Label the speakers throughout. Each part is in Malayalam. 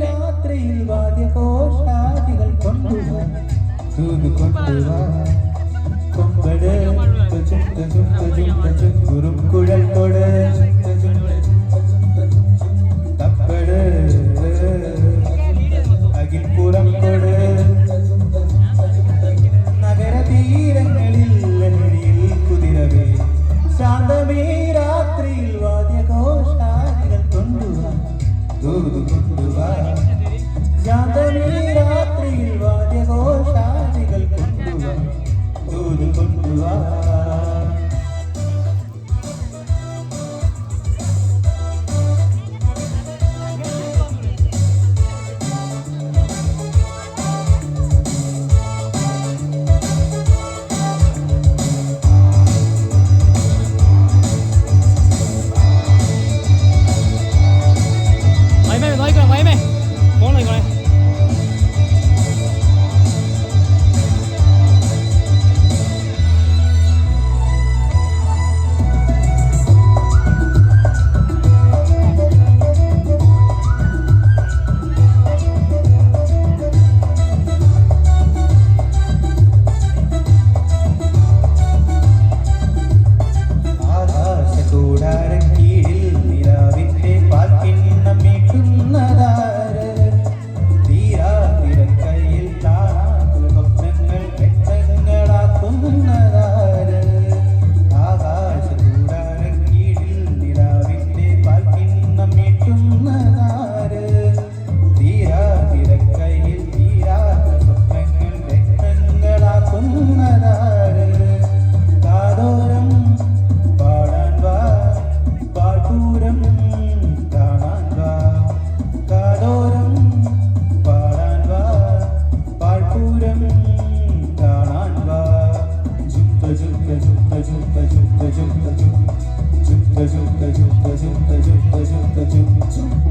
Speaker 1: രാത്രിയിൽ വാദ്യഘോഷാദികൾ കൊണ്ടുവാ കൊമ്പട് കുറുക്കുഴൽ കൊട് തപ്പട് അകിൽപ്പുറം കൊട് നഗരതീരങ്ങളിൽ ലഹരിയിൽ കുതിരവേ ശാന്തമേ രാത്രിയിൽ വാദ്യഘോഷാദികൾ കൊണ്ടുവാ കൊണ്ടുവാ ശാന്തമേ രാത്രിയിൽ വാദ്യഘോഷാദികൾ കൊണ്ടുവാ കൊണ്ടുവാ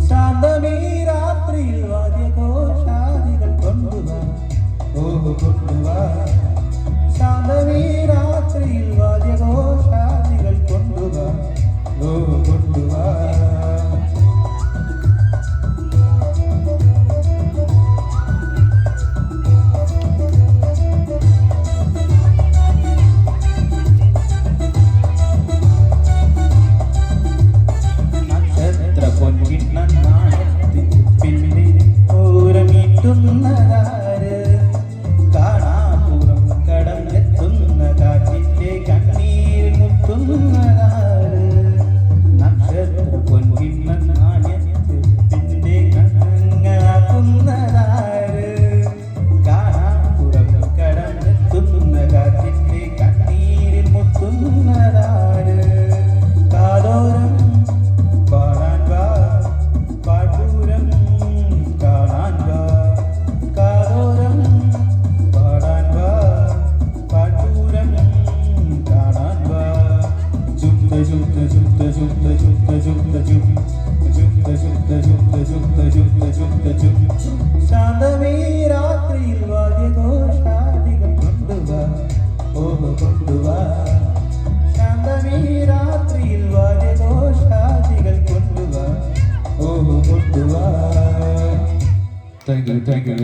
Speaker 1: ശാന്തമേ രാത്രിയിൽ വാദ്യഘോഷാദികൾ കൊണ്ടുവാ കൊണ്ടുവാ ശാന്തമേ രാത്രിയിൽ വാദ്യഘോഷാദികൾ കൊണ്ടുവാ കൊണ്ടുവാ ശാന്തമേ രാത്രിയിൽ വാദ്യഘോഷാദികൾ കൊണ്ടുവാ കൊണ്ടുവാ ശാന്തമേ രാത്രിയിൽ വാദ്യഘോഷാദികൾ കൊണ്ടുവാ കൊണ്ടുവാ. Thank you.